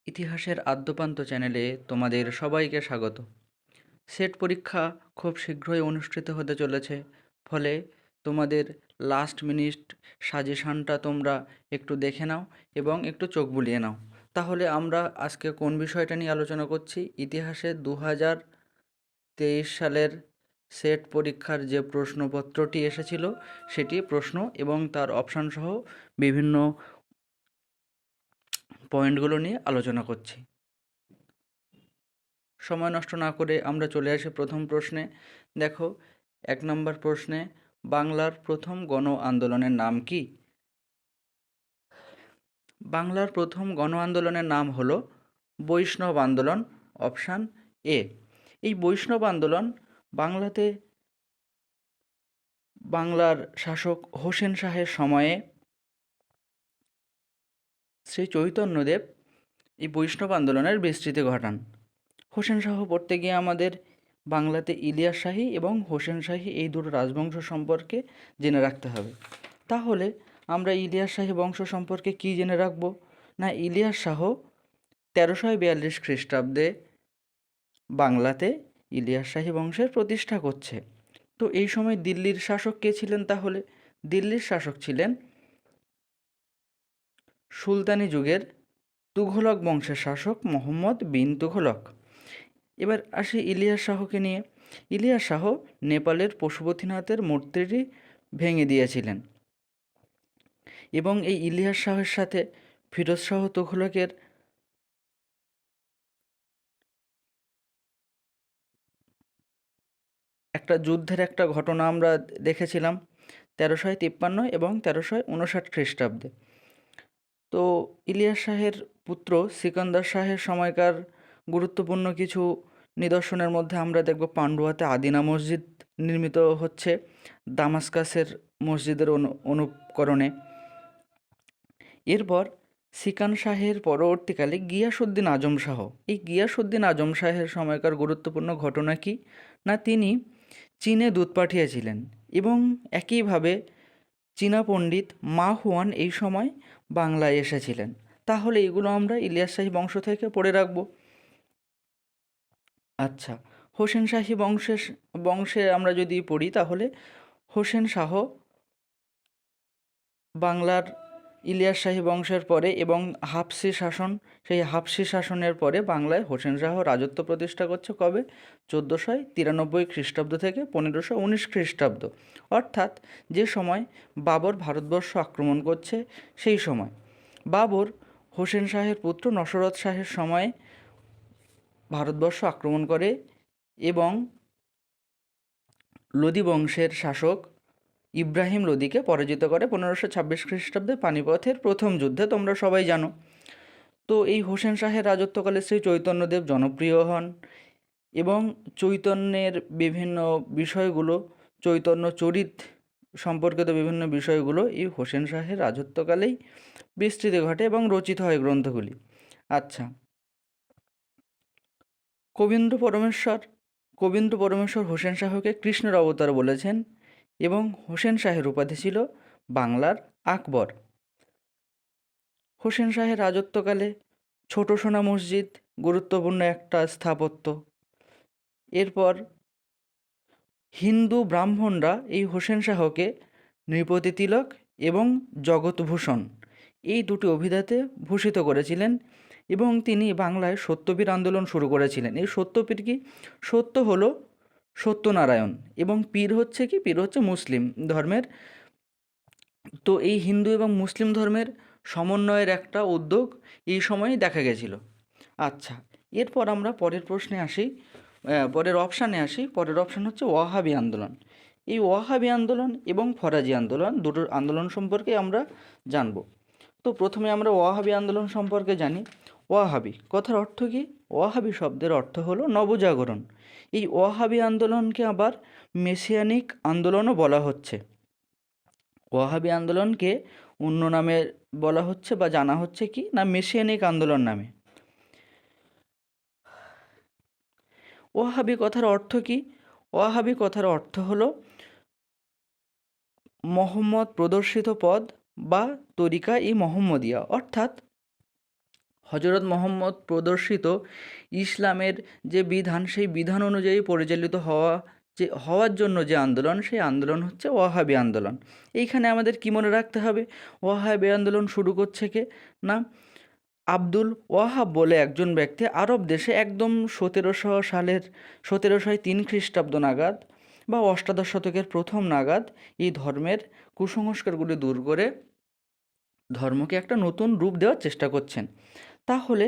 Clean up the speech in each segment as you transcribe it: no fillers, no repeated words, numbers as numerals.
ইতিহাসের আদ্যোপান্ত চ্যানেলে তোমাদের সবাইকে স্বাগত। সেট পরীক্ষা খুব শীঘ্রই অনুষ্ঠিত হতে চলেছে, ফলে তোমাদের লাস্ট মিনিট সাজেশানটা তোমরা একটু দেখে নাও এবং একটু চোখ বুলিয়ে নাও। তাহলে আমরা আজকে কোন বিষয়টা নিয়ে আলোচনা করছি? ইতিহাসে 2023 সালের সেট পরীক্ষার যে প্রশ্নপত্রটি এসেছিল সেটি প্রশ্ন এবং তার অপশান সহ বিভিন্ন পয়েন্টগুলো নিয়ে আলোচনা করছি। সময় নষ্ট না করে আমরা চলে আসি প্রথম প্রশ্নে। দেখো, 1 নম্বর প্রশ্নে, বাংলার প্রথম গণ আন্দোলনের নাম কি? বাংলার প্রথম গণ আন্দোলনের নাম হলো বৈষ্ণব আন্দোলন, অপশান এ। এই বৈষ্ণব আন্দোলন বাংলাতে বাংলার শাসক হোসেন শাহের সময়ে শ্রী চৈতন্যদেব এই বৈষ্ণব আন্দোলনের বিস্তৃতি ঘটান। হোসেন শাহ পড়তে গিয়ে আমাদের বাংলাতে ইলিয়াস শাহী এবং হোসেন শাহী এই দুটো রাজবংশ সম্পর্কে জেনে রাখতে হবে। তাহলে আমরা ইলিয়াস শাহী বংশ সম্পর্কে কী জেনে রাখব? না, ইলিয়াস শাহ 1342 খ্রিস্টাব্দে বাংলাতে ইলিয়াস শাহী বংশের প্রতিষ্ঠা করছে। তো এই সময় দিল্লির শাসক কে ছিলেন? তাহলে দিল্লির শাসক ছিলেন সুলতানি যুগের তুঘলক বংশের শাসক মোহাম্মদ বিন তুঘলক। এবার আসি ইলিয়াস শাহকে নিয়ে। ইলিয়াস শাহ নেপালের পশুপতিনাথের মূর্তিটি ভেঙে দিয়েছিলেন এবং এই ইলিয়াস শাহের সাথে ফিরোজ শাহ তুঘলকের একটা যুদ্ধের একটা ঘটনা আমরা দেখেছিলাম 1353 এবং 1359 খ্রিস্টাব্দে। তো ইলিয়াস শাহের পুত্র সিকান্দার শাহের সময়কার গুরুত্বপূর্ণ কিছু নিদর্শনের মধ্যে আমরা দেখব পান্ডুয়াতে আদিনা মসজিদ নির্মিত হচ্ছে দামাস্কাসের মসজিদের অনুকরণে। এরপর সিকান শাহের পরবর্তীকালে গিয়াসউদ্দিন আজম শাহ, এই গিয়াসউদ্দিন আজম শাহের সময়কার গুরুত্বপূর্ণ ঘটনা কি? না, তিনি চীনে দূত পাঠিয়েছিলেন এবং একইভাবে চীনা পণ্ডিত মা হুয়ান এই সময় বাংলায় এসেছিলেন। তাহলে এগুলো আমরা ইলিয়াস শাহী বংশ থেকে পড়ে রাখব। আচ্ছা, হোসেন শাহী বংশে আমরা যদি পড়ি তাহলে হোসেন শাহ বাংলার ইলিয়াস শাহী বংশের পরে এবং সেই হাফসি শাসনের পরে বাংলায় হোসেন শাহ রাজত্ব প্রতিষ্ঠা করছে কবে? 1493 খ্রিস্টাব্দ থেকে 1519 খ্রিস্টাব্দ, অর্থাৎ যে সময় বাবর ভারতবর্ষ আক্রমণ করছে সেই সময়। বাবর হোসেন শাহের পুত্র নসরত শাহের সময়ে ভারতবর্ষ আক্রমণ করে এবং লোদি বংশের শাসক ইব্রাহিম লোদিকে পরাজিত করে 1526 খ্রিস্টাব্দে পানিপথের প্রথম যুদ্ধে, তোমরা সবাই জানো। তো এই হোসেন শাহের রাজত্বকালে শ্রী চৈতন্যদেব জনপ্রিয় হন এবং চৈতন্যের বিভিন্ন বিষয়গুলো, চৈতন্য চরিত সম্পর্কিত বিভিন্ন বিষয়গুলো এই হোসেন শাহের রাজত্বকালেই বিস্তৃতি ঘটে এবং রচিত হয় গ্রন্থগুলি। আচ্ছা, কবীন্দ্র পরমেশ্বর হোসেন শাহকে কৃষ্ণের অবতার বলেছেন এবং হোসেন শাহের উপাধি ছিল বাংলার আকবর। হোসেন শাহের রাজত্বকালে ছোট সোনা মসজিদ গুরুত্বপূর্ণ একটা স্থাপত্য। এরপর হিন্দু ব্রাহ্মণরা এই হোসেন শাহকে নৃপতি তিলক এবং জগৎভূষণ এই দুটি অভিধাতে ভূষিত করেছিলেন এবং তিনি বাংলায় সত্যপীর আন্দোলন শুরু করেছিলেন। এই সত্যপীর কি? সত্য হলো সত্যনারায়ণ এবং পীর হচ্ছে কি? পীর হচ্ছে মুসলিম ধর্মের। তো এই হিন্দু এবং মুসলিম ধর্মের সমন্বয়ের একটা উদ্যোগ এই সময়ই দেখা গেছিল। আচ্ছা, এরপর আমরা পরের প্রশ্নে আসি, পরের অপশান হচ্ছে ওয়াহাবি আন্দোলন। এই ওয়াহাবি আন্দোলন এবং ফরাজি আন্দোলন, দুটোর আন্দোলন সম্পর্কে আমরা জানব। তো প্রথমে আমরা ওয়াহাবি আন্দোলন সম্পর্কে জানি। ওয়াহাবি কথার অর্থ কী? ওয়াহাবি শব্দের অর্থ হলো নবজাগরণ। এই ওয়াহাবি আন্দোলনকে আবার মেসিয়ানিক আন্দোলনও বলা হচ্ছে। ওয়াহাবি আন্দোলনকে অন্য নামে বলা হচ্ছে বা জানা হচ্ছে কি না, মেসিয়ানিক আন্দোলন নামে। ওয়াহাবি কথার অর্থ কি? ওয়াহাবি কথার অর্থ হলো মোহাম্মদ প্রদর্শিত পদ বা তরিকা ই মোহাম্মদিয়া, অর্থাৎ হজরত মোহাম্মদ প্রদর্শিত ইসলামের যে বিধান, সেই বিধান অনুযায়ী পরিচালিত হওয়ার জন্য যে আন্দোলন, সেই আন্দোলন হচ্ছে ওয়াহাবি আন্দোলন। এইখানে আমাদের কি মনে রাখতে হবে, ওয়াহাবি আন্দোলন শুরু করছে কে না, আব্দুল ওয়াহাব বলে একজন ব্যক্তি আরব দেশে একদম 1703 খ্রিস্টাব্দ নাগাদ বা অষ্টাদশ শতকের প্রথম নাগাদ এই ধর্মের কুসংস্কারগুলি দূর করে ধর্মকে একটা নতুন রূপ দেওয়ার চেষ্টা করছেন। তাহলে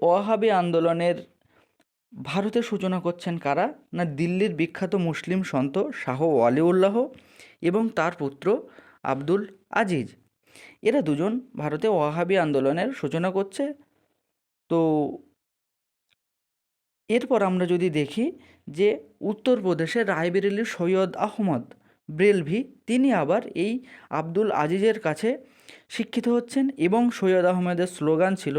ওয়াহাবি আন্দোলনের ভারতের সূচনা করছেন কারা না, দিল্লির বিখ্যাত মুসলিম সন্ত শাহ ওয়ালিউল্লাহ এবং তার পুত্র আব্দুল আজিজ। এরা দুজন ভারতে ওয়াহাবি আন্দোলনের সূচনা করছে। তো এরপর আমরা যদি দেখি যে উত্তরপ্রদেশের রায়বেরেলির সৈয়দ আহমদ ব্রেলভি, তিনি আবার এই আব্দুল আজিজের কাছে শিক্ষিত হচ্ছেন এবং সৈয়দ আহমেদের স্লোগান ছিল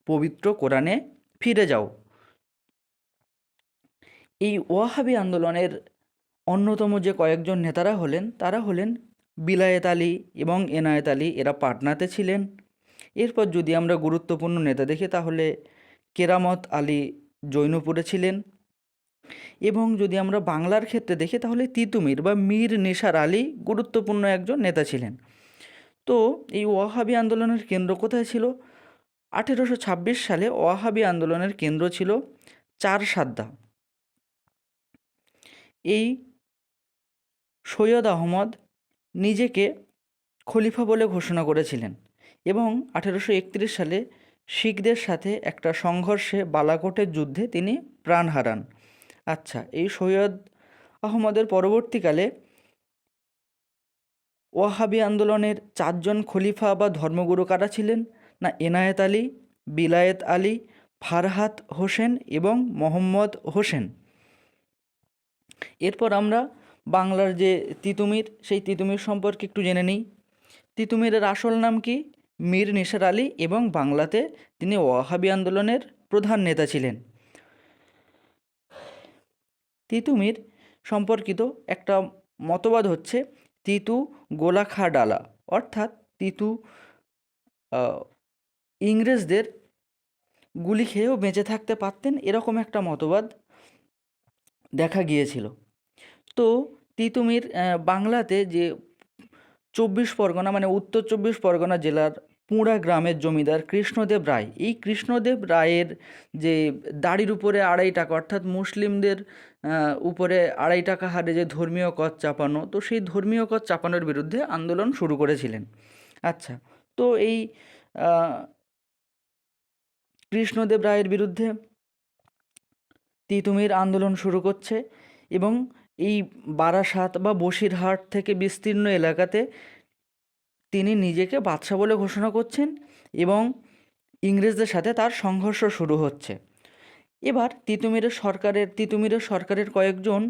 পবিত্র কোরআনে ফিরে যাও। এই ওয়াহাবি আন্দোলনের অন্যতম যে কয়েকজন নেতারা হলেন, তারা হলেন বিলায়েত আলী এবং এনায়েত আলী, এরা পাটনাতে ছিলেন। এরপর যদি আমরা গুরুত্বপূর্ণ নেতা দেখি তাহলে কেরামত আলী জৈনপুরে ছিলেন। এবং যদি আমরা বাংলার ক্ষেত্রে দেখি তাহলে তিতুমির বা মীর নিসার আলী গুরুত্বপূর্ণ একজন নেতা ছিলেন। তো এই ওয়াহাবি আন্দোলনের কেন্দ্র কোথায় ছিল? 1826 সালে ওয়াহাবি আন্দোলনের কেন্দ্র ছিল চারসাদ্দা। এই সৈয়দ আহমদ নিজেকে খলিফা বলে ঘোষণা করেছিলেন এবং 1831 সালে শিখদের সাথে একটা সংঘর্ষে বালাকোটের যুদ্ধে তিনি প্রাণ হারান। আচ্ছা, এই সৈয়দ আহমদের পরবর্তীকালে ওয়াহাবি আন্দোলনের 4জন খলিফা বা ধর্মগুরু কারা ছিলেন না, এনায়েত আলী, বিলায়েত আলী, ফারহাত হোসেন এবং মোহাম্মদ হোসেন। এরপর আমরা বাংলার যে তিতুমির, সেই তিতুমির সম্পর্কে একটু জেনে নিই। তিতুমিরের আসল নাম কি? মীর নিসার আলী, এবং বাংলাতে তিনি ওয়াহাবি আন্দোলনের প্রধান নেতা ছিলেন। তিতুমির সম্পর্কিত একটা মতবাদ হচ্ছে তিতু গোলা খা ডালা, অর্থাৎ তিতু ইংরেজদের গুলি খেয়েও বেঁচে থাকতে পারতেন, এরকম একটা মতবাদ দেখা গিয়েছিল। তো তিতুমির বাংলাতে যে 24 পরগনা মানে উত্তর 24 পরগনা জেলার পুঁড়া গ্রামের জমিদার কৃষ্ণদেব রায়, এই কৃষ্ণদেব রায়ের যে দাড়ির উপরে 2.5 টাকা, অর্থাৎ মুসলিমদের উপরে 2.5 টাকা হারে যে ধর্মীয় কর চাপানো, তো সেই ধর্মীয় কর চাপানোর বিরুদ্ধে আন্দোলন শুরু করেছিলেন। আচ্ছা, তো এই কৃষ্ণদেব রায়ের বিরুদ্ধে তিতুমির আন্দোলন শুরু করছে এবং এই বারাসাত বা বসিরহাট থেকে বিস্তীর্ণ এলাকাতে তিনি নিজেকে বাদশা বলে ঘোষণা করছেন এবং ইংরেজদের সাথে তার সংঘর্ষ শুরু হচ্ছে। এবার তিতুমিরের সরকারের কয়েকজন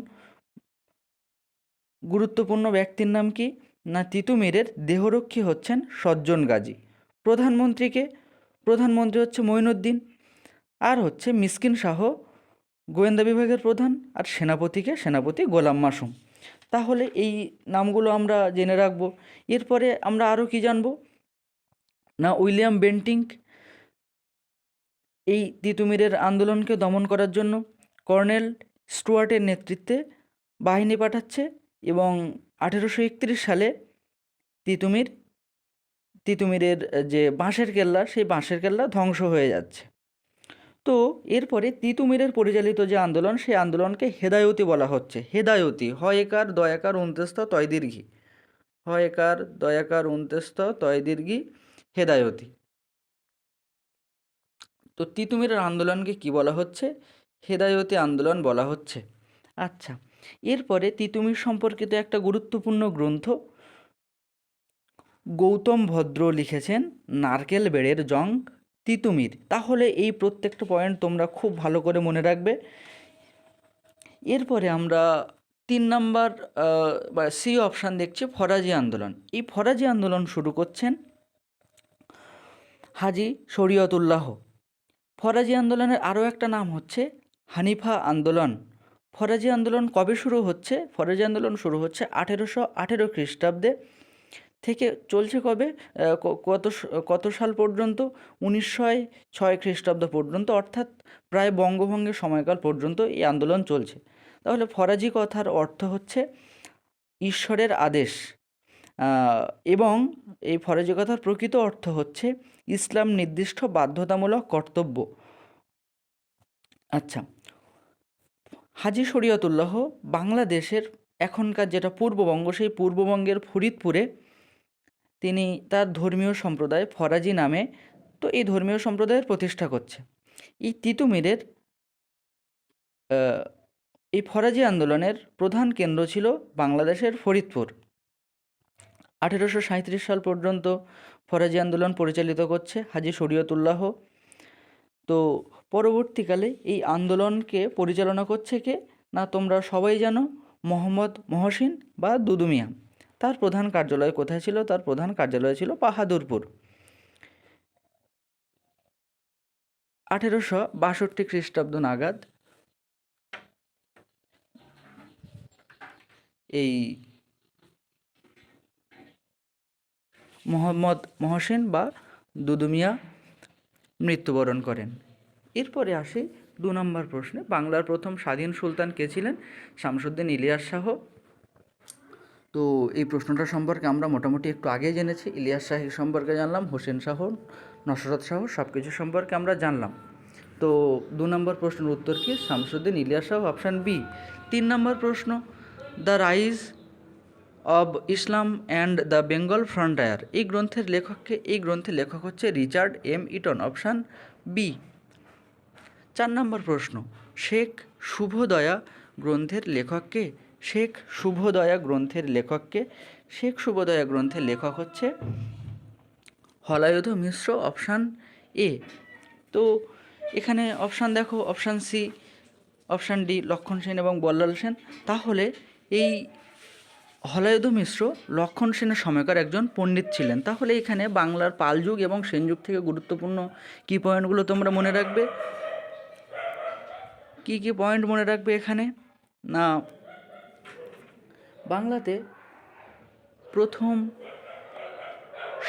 গুরুত্বপূর্ণ ব্যক্তির নাম কি না, তিতুমিরের দেহরক্ষী হচ্ছেন সজ্জন গাজী, প্রধানমন্ত্রী হচ্ছে মঈনুদ্দিন, আর হচ্ছে মিসকিন শাহ গোয়েন্দা বিভাগের প্রধান, আর সেনাপতি গোলাম মাসুম। তাহলে এই নামগুলো আমরা জেনে রাখবো। এরপরে আমরা আরও কি জানব না, উইলিয়াম বেন্টিঙ্ক এই তিতুমিরের আন্দোলনকে দমন করার জন্য কর্নেল স্টুয়ার্টের নেতৃত্বে বাহিনী পাঠাচ্ছে এবং 1831 সালে তিতুমিরের যে বাঁশের কেল্লা, সেই বাঁশের কেল্লা ধ্বংস হয়ে যাচ্ছে। তো এরপরে তিতুমিরের পরিচালিত যে আন্দোলন, সেই আন্দোলনকে হেদায়তি বলা হচ্ছে। হেদায়তি, হয়কার দয়াকার উন্তেস্ত তয় দীর্ঘি, হয়কার দয়াকার উন্তেস্ত তয় দীর্ঘি, হেদায়তি। তো তিতুমিরের আন্দোলনকে কি বলা হচ্ছে? হেদায়তি আন্দোলন বলা হচ্ছে। আচ্ছা, এরপরে তিতুমির সম্পর্কিত একটা গুরুত্বপূর্ণ গ্রন্থ গৌতম ভদ্র লিখেছেন নারকেল বেড়ের জং তিতুমির। তাহলে এই প্রত্যেকটা পয়েন্ট তোমরা খুব ভালো করে মনে রাখবে। এরপরে আমরা 3 নাম্বার বা সি অপশান দেখছি ফরাজি আন্দোলন। এই ফরাজি আন্দোলন শুরু করছেন হাজি শরীয়তুল্লাহ। ফরাজি আন্দোলনের আরও একটা নাম হচ্ছে হানিফা আন্দোলন। ফরাজি আন্দোলন কবে শুরু হচ্ছে? ফরাজি আন্দোলন শুরু হচ্ছে 1818 খ্রিস্টাব্দে থেকে চলছে কবে, কত সাল পর্যন্ত? 1906 খ্রিস্টাব্দ পর্যন্ত, অর্থাৎ প্রায় বঙ্গভঙ্গের সময়কাল পর্যন্ত এই আন্দোলন চলছে। তাহলে ফরাজি কথার অর্থ হচ্ছে ঈশ্বরের আদেশ, এবং এই ফরাজি কথার প্রকৃত অর্থ হচ্ছে ইসলাম নির্দিষ্ট বাধ্যতামূলক কর্তব্য। আচ্ছা, হাজী শরীয়তুল্লাহ বাংলাদেশের এখনকার যেটা পূর্ববঙ্গ, সেই পূর্ববঙ্গের ফরিদপুরে তিনি তার ধর্মীয় সম্প্রদায় ফরাজি নামে, তো এই ধর্মীয় সম্প্রদায়ের প্রতিষ্ঠা করছে। এই তিতুমিরের এই ফরাজি আন্দোলনের প্রধান কেন্দ্র ছিল বাংলাদেশের ফরিদপুর। 1837 সাল পর্যন্ত ফরাজি আন্দোলন পরিচালিত করছে হাজী শরীয়তুল্লাহ। তো পরবর্তীকালে এই আন্দোলনকে পরিচালনা করছে কে না, তোমরা সবাই জানো, মোহাম্মদ মহসিন বা দুদু মিয়া। তার প্রধান কার্যালয় কোথায় ছিল? তার প্রধান কার্যালয় ছিল বাহাদুরপুর। 1862 খ্রিস্টাব্দ নাগাদ এই মোহাম্মদ মহসিন বা দুদু মিয়া মৃত্যুবরণ করেন। এরপরে আসি 2 নম্বর প্রশ্নে। বাংলার প্রথম স্বাধীন সুলতান কে ছিলেন? শামসুদ্দিন ইলিয়াস শাহ। তো এই প্রশ্নটা সম্পর্কে আমরা মোটামুটি একটু আগেই জেনেছি। ইলিয়াস শাহ সম্পর্কে জানলাম, হোসেন শাহ, নসরত শাহ, সব কিছু সম্পর্কে আমরা জানলাম। তো 2 নম্বর প্রশ্নের উত্তর কি? Shamsuddin Ilyas Shah, option B. 3 নম্বর প্রশ্ন, the rise of Islam and the Bengal frontier, এই গ্রন্থের লেখককে? এই গ্রন্থের লেখক হচ্ছে Richard M Eaton, option B. 4 নম্বর প্রশ্ন, শেখ শুভদয়া গ্রন্থের লেখককে? শেখ শুভদয়া গ্রন্থের লেখককে? শেখ শুভদয়া গ্রন্থের লেখক হচ্ছে হলায়ুধ মিশ্র, অপশান এ। তো এখানে অপশান দেখো, অপশান সি, অপশান ডি লক্ষণ সেন এবং বল্লাল সেন। তাহলে এই হলায়ুধ মিশ্র লক্ষণ সেনের সময়কার একজন পণ্ডিত ছিলেন। তাহলে এখানে বাংলার পাল যুগ এবং সেন যুগ থেকে গুরুত্বপূর্ণ কী পয়েন্টগুলো তোমরা মনে রাখবে? কি কি পয়েন্ট মনে রাখবে এখানে না, বাংলাতে প্রথম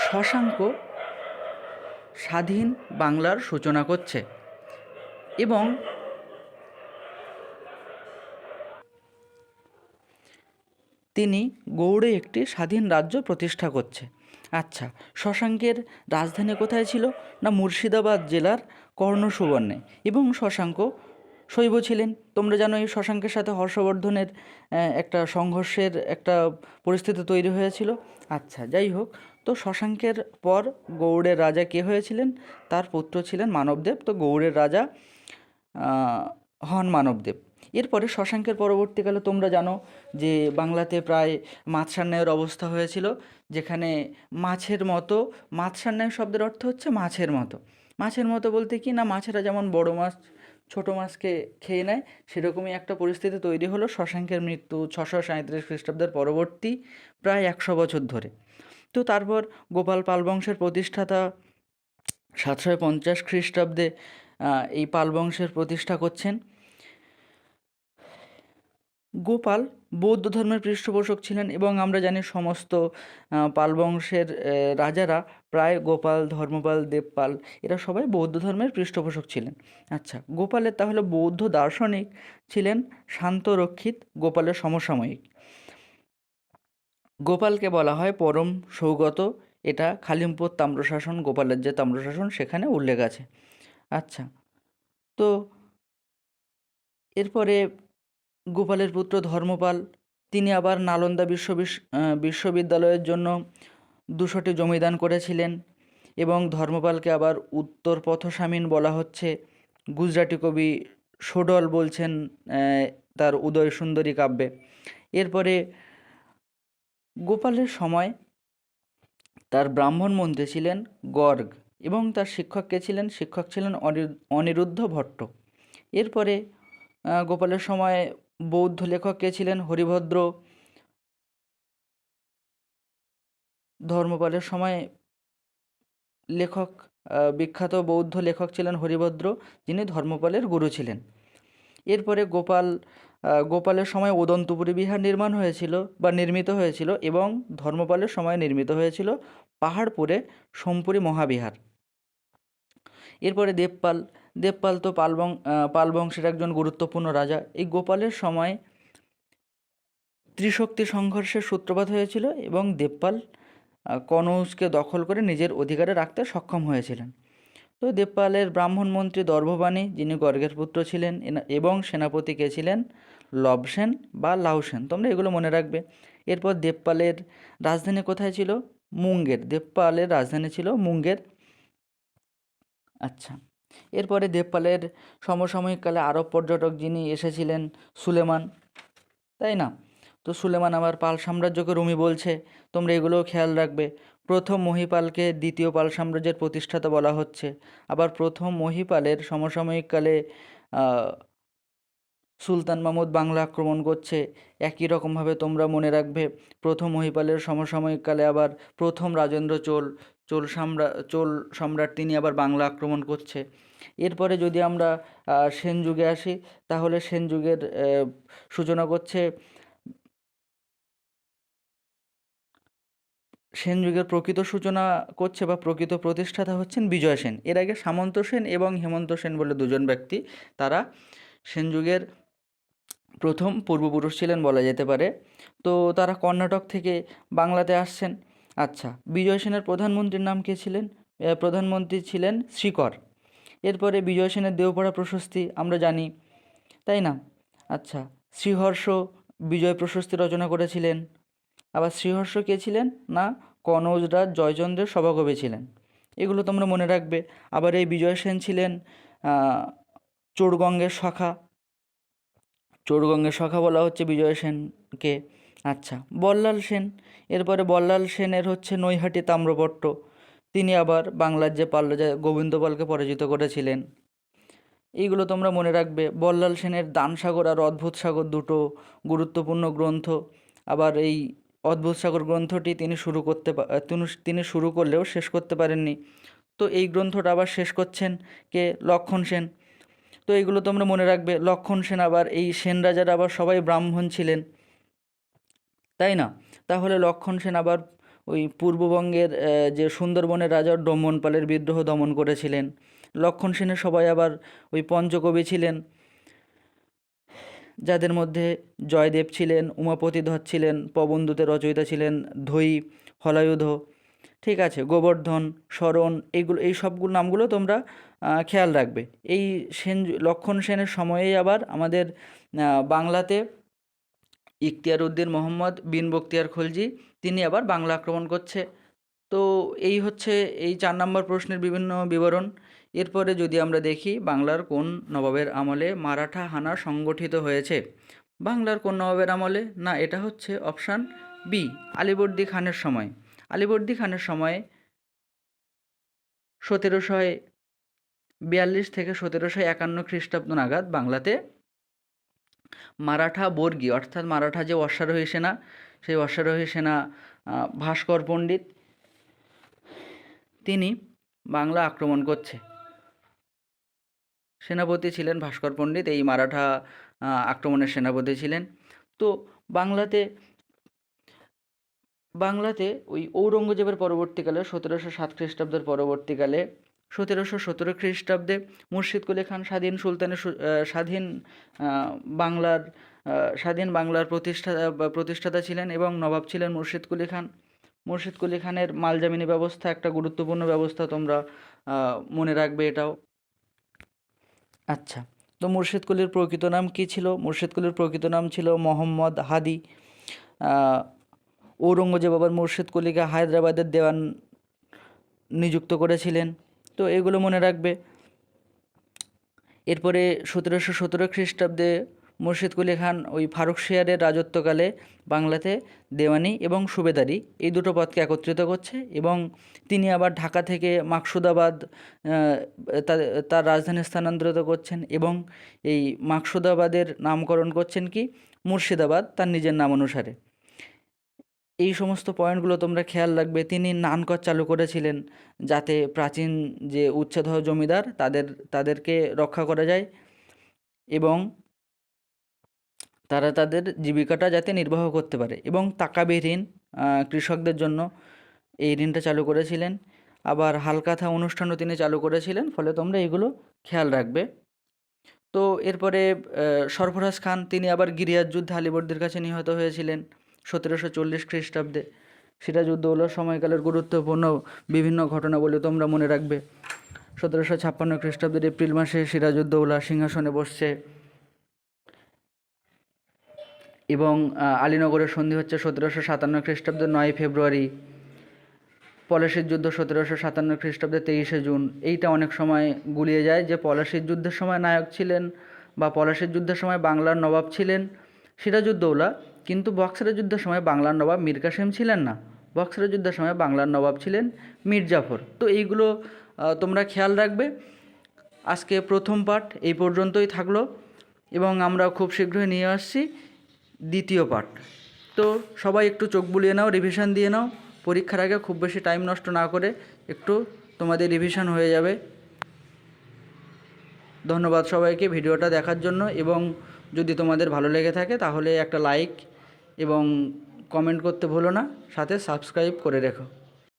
শশাঙ্ক স্বাধীন বাংলার সূচনা করছে এবং তিনি গৌড়ে একটি স্বাধীন রাজ্য প্রতিষ্ঠা করছে। আচ্ছা, শশাঙ্কের রাজধানী কোথায় ছিল না, মুর্শিদাবাদ জেলার কর্ণসুবর্ণে, এবং শশাঙ্ক শৈব ছিলেন। তোমরা জানো এই শশাঙ্কের সাথে হর্ষবর্ধনের একটা সংঘর্ষের একটা পরিস্থিতি তৈরি হয়েছিল। আচ্ছা, যাই হোক, তো শশাঙ্কের পর গৌড়ের রাজা কে হয়েছিলেন? তার পুত্র ছিলেন মানবদেব। তো গৌড়ের রাজা হন মানবদেব। এরপরে শশাঙ্কের পরবর্তীকালে তোমরা জানো যে বাংলাতে প্রায় মাৎস্যান্যায়ের অবস্থা হয়েছিল, যেখানে মাছের মতো, মাৎস্যান্যায় শব্দের অর্থ হচ্ছে মাছের মতো। মাছের মতো বলতে কি না, মাছেরা যেমন বড় মাছ ছোট মাছকে খেয়ে নেয়, সেরকমই একটা পরিস্থিতি তৈরি হলো শশাঙ্কের মৃত্যু 637 খ্রিস্টাব্দের পরবর্তী প্রায় 100 বছর ধরে। তো তারপর গোপাল পাল বংশের প্রতিষ্ঠাতা 750 খ্রিস্টাব্দে এই পাল বংশের প্রতিষ্ঠা করছেন। গোপাল বৌদ্ধ ধর্মের পৃষ্ঠপোষক ছিলেন এবং আমরা জানি সমস্ত পাল বংশের রাজারা প্রায় গোপাল, ধর্মপাল, দেবপাল এরা সবাই বৌদ্ধ ধর্মের পৃষ্ঠপোষক ছিলেন। আচ্ছা, গোপালের তাহলে বৌদ্ধ দার্শনিক ছিলেন শান্তরক্ষিত, গোপালের সমসাময়িক। গোপালকে বলা হয় পরম সৌগত, এটা খালিমপুর তাম্রশাসন, গোপালের যে তাম্রশাসন সেখানে উল্লেখ আছে। আচ্ছা, তো এরপরে গোপালের পুত্র ধর্মপাল, তিনি আবার নালন্দা বিশ্ববিদ্যালয়ের জন্য 200টি জমিদান করেছিলেন এবং ধর্মপালকে আবার উত্তর পথস্বামীন বলা হচ্ছে। গুজরাটি কবি সোডল বলছেন তার উদয় সুন্দরী কাব্যে। এরপরে গোপালের সময় তার ব্রাহ্মণ মন্ত্রী ছিলেন গর্গ এবং তার শিক্ষক কে ছিলেন? শিক্ষক ছিলেন অনিরুদ্ধ ভট্ট। এরপরে গোপালের সময় বৌদ্ধ লেখক কে ছিলেন? হরিভদ্র। ধর্মপালের সময় লেখক, বিখ্যাত বৌদ্ধ লেখক ছিলেন হরিভদ্র, যিনি ধর্মপালের গুরু ছিলেন। এরপরে গোপাল গোপালের সময় উদন্তপুরী বিহার নির্মাণ হয়েছিল বা নির্মিত হয়েছিল, এবং ধর্মপালের সময় নির্মিত হয়েছিল পাহাড়পুরে সোমপুরী মহাবিহার। এরপরে দেবপাল। দেবপাল তো পাল বংশের একজন গুরুত্বপূর্ণ রাজা। এই গোপালের সময় ত্রিশক্তি সংঘর্ষের সূত্রপাত হয়েছিল এবং দেবপাল কনৌজকে দখল করে নিজের অধিকারে রাখতে সক্ষম হয়েছিলেন। তো দেবপালের ব্রাহ্মণ মন্ত্রী দর্ভবাণী, যিনি গর্গের পুত্র ছিলেন, এবং সেনাপতি কে ছিলেন লবসেন বা লাউসেন। তোমরা এগুলো মনে রাখবে। এরপর দেবপালের রাজধানী কোথায় ছিল? মুঙ্গের। দেবপালের রাজধানী ছিল মুঙ্গের। আচ্ছা, এরপরে দেবপালের সমসাময়িককালে আরব পর্যটক যিনি এসেছিলেন, সুলেমান, তাই না? তো সুলেমান আবার পাল সাম্রাজ্যকে রুমি বলছে, তোমরা এগুলোও খেয়াল রাখবে। প্রথম মহিপালকে দ্বিতীয় পাল সাম্রাজ্যের প্রতিষ্ঠাতা বলা হচ্ছে। আবার প্রথম মহিপালের সমসাময়িককালে সুলতান মাহমুদ বাংলা আক্রমণ করছে। একই রকমভাবে তোমরা মনে রাখবে, প্রথম মহিপালের সমসাময়িককালে আবার প্রথম রাজেন্দ্র চোল সম্রাট তিনি আবার বাংলা আক্রমণ করছে। এরপরে যদি আমরা সেন যুগে আসি, তাহলে সেন যুগের সূচনা করছে, সেন যুগের প্রকৃত সূচনা করছে বা প্রকৃত প্রতিষ্ঠাতা হচ্ছেন বিজয় সেন। এর আগে সামন্ত সেন এবং হেমন্ত সেন বলে দুজন ব্যক্তি, তারা সেন যুগের প্রথম পূর্বপুরুষ ছিলেন বলা যেতে পারে। তো তারা কর্ণাটক থেকে বাংলাতে আসছেন। আচ্ছা, বিজয় সেনের প্রধানমন্ত্রীর নাম কে ছিলেন? প্রধানমন্ত্রী ছিলেন শ্রীকর। এরপরে বিজয় সেনের দেওপাড়া প্রশস্তি আমরা জানি, তাই না? আচ্ছা, শ্রীহর্ষ বিজয় প্রশস্তি রচনা করেছিলেন। আবার শ্রীহর্ষ কে ছিলেন? না, কনৌজ রাজ জয়চন্দ্রের সভাকবি ছিলেন। এগুলো তোমরা মনে রাখবে। আবার এই বিজয় সেন ছিলেন চোরগঙ্গের সখা। চোরগঙ্গের সখা বলা হচ্ছে বিজয় সেনকে। আচ্ছা, বল্লাল সেন। এরপরে বল্লাল সেনের হচ্ছে নৈহাটি তাম্রপট্ট। তিনি আবার বাংলার যে পাল রাজা গোবিন্দপালকে পরাজিত করেছিলেন। এইগুলো তোমরা মনে রাখবে। বল্লাল সেনের দানসাগর আর অদ্ভুত সাগর দুটো গুরুত্বপূর্ণ গ্রন্থ। আবার এই অদ্ভুত সাগর গ্রন্থটি তিনি শুরু করলেও শেষ করতে পারেননি। তো এই গ্রন্থটা আবার শেষ করছেন কে? লক্ষণ সেন। তো এইগুলো তোমরা মনে রাখবে। লক্ষণ সেন, আবার এই সেন রাজারা আবার সবাই ব্রাহ্মণ ছিলেন, তাই না? তাহলে লক্ষণ সেন আবার ওই পূর্ববঙ্গের যে সুন্দরবনের রাজা ডোমনপালের বিদ্রোহ দমন করেছিলেন। লক্ষণ সেনের সবাই আবার ওই পঞ্চকবি ছিলেন, যাদের মধ্যে জয়দেব ছিলেন, উমাপতি ধর ছিলেন, পবনদূতের রচয়িতা ছিলেন ধৈ, হলায়ুধ, ঠিক আছে, গোবর্ধন, শরণ, এই সবগুলো নামগুলো তোমরা খেয়াল রাখবে। এই লক্ষণ সেনের সময়েই আবার আমাদের বাংলাতে ইখতিয়ার উদ্দিন মোহাম্মদ বিন বখতিয়ার খলজি, তিনি আবার বাংলা আক্রমণ করছে। তো এই হচ্ছে এই 4 নম্বর প্রশ্নের বিভিন্ন বিবরণ। এরপরে যদি আমরা দেখি, বাংলার কোন নবাবের আমলে মারাঠা হানা সংগঠিত হয়েছে? বাংলার কোন নবাবের আমলে? না, এটা হচ্ছে অপশান বি, আলীবর্দী খানের সময়। আলীবর্দী খানের সময় 1742 থেকে 1751 খ্রিস্টাব্দ নাগাদ বাংলাতে মারাঠা বর্গী, অর্থাৎ মারাঠা যে অশ্বারোহী সেনা, সেই অশ্বারোহী সেনা ভাস্কর পণ্ডিত, তিনি বাংলা আক্রমণ করছে। সেনাপতি ছিলেন ভাস্কর পণ্ডিত, এই মারাঠা আক্রমণের সেনাপতি ছিলেন। তো বাংলাতে ওই ঔরঙ্গজেবের পরবর্তীকালে 1707 খ্রিস্টাব্দের পরবর্তীকালে 1717 খ্রিস্টাব্দে মুর্শিদ কুলি খান স্বাধীন বাংলার প্রতিষ্ঠাতা ছিলেন এবং নবাব ছিলেন মুর্শিদ কুলি খান। মুর্শিদ কুলি খানের মালজামিনী ব্যবস্থা একটা গুরুত্বপূর্ণ ব্যবস্থা, তোমরা মনে রাখবে এটাও। আচ্ছা, তো মুর্শিদ কুলির প্রকৃত নাম কী ছিল? মুর্শিদ কুলির প্রকৃত নাম ছিল মোহাম্মদ হাদি। ঔরঙ্গজেব আবার মুর্শিদ কুলিকে হায়দ্রাবাদের দেওয়ান নিযুক্ত করেছিলেন। তো এগুলো মনে রাখবে। এরপরে 1717 খ্রিস্টাব্দে মুর্শিদ কুলি খান ওই ফারুক শিয়ারের রাজত্বকালে বাংলাতে দেওয়ানি এবং সুবেদারি এই দুটো পদকে একত্রিত করছে, এবং তিনি আবার ঢাকা থেকে মাকসুদাবাদ তার রাজধানী স্থানান্তরিত করছেন, এবং এই মাকসুদাবাদের নামকরণ করছেন কি? মুর্শিদাবাদ, তার নিজের নাম অনুসারে। এই সমস্ত পয়েন্টগুলো তোমরা খেয়াল রাখবে। তিনি নানকর চালু করেছিলেন, যাতে প্রাচীন যে উচ্ছেদহ জমিদার তাদেরকে রক্ষা করা যায়, এবং তারা তাদের জীবিকাটা যাতে নির্বাহ করতে পারে, এবং তাকাবি ঋণ কৃষকদের জন্য এই ঋণটা চালু করেছিলেন। আবার হালকাথা অনুষ্ঠানও তিনি চালু করেছিলেন, ফলে তোমরা এগুলো খেয়াল রাখবে। তো এরপরে সরফরাজ খান তিনি আবার গিরিয়ার যুদ্ধে আলীবর্দীর কাছে নিহত হয়েছিলেন 1740 খ্রিস্টাব্দে। সিরাজউদ্দৌলার সময়কালের গুরুত্বপূর্ণ বিভিন্ন ঘটনাবলী তোমরা মনে রাখবে। 1756 খ্রিস্টাব্দের এপ্রিল মাসে সিরাজউদ্দৌলা সিংহাসনে বসছে, এবং আলীনগরের সন্ধি হচ্ছে 1757 খ্রিস্টাব্দের 9 ফেব্রুয়ারি। পলাশির যুদ্ধ 1757 খ্রিস্টাব্দের 23শে জুন। এইটা অনেক সময় গুলিয়ে যায় যে পলাশির যুদ্ধের সময় নায়ক ছিলেন বা পলাশির যুদ্ধের সময় বাংলার নবাব ছিলেন সিরাজউদ্দৌলা, কিন্তু বক্সারের যুদ্ধের সময় বাংলার নবাব মীর কাসেম ছিলেন না, বক্সারের যুদ্ধের সময় বাংলার নবাব ছিলেন মীর জাফর। তো এইগুলো তোমরা খেয়াল রাখবে। আজকে প্রথম পার্ট এই পর্যন্তই থাকলো, এবং আমরা খুব শীঘ্রই নিয়ে আসছি দ্বিতীয় পার্ট। তো সবাই একটু চোখ বুলিয়ে নাও, রিভিশন দিয়ে নাও। পরীক্ষার আগে খুব বেশি টাইম নষ্ট না করে একটু তোমাদের রিভিশন হয়ে যাবে। ধন্যবাদ সবাইকে ভিডিওটা দেখার জন্য, এবং যদি তোমাদের ভালো লেগে থাকে তাহলে একটা লাইক এবং কমেন্ট করতে ভুলো না, সাথে সাবস্ক্রাইব করে রেখো।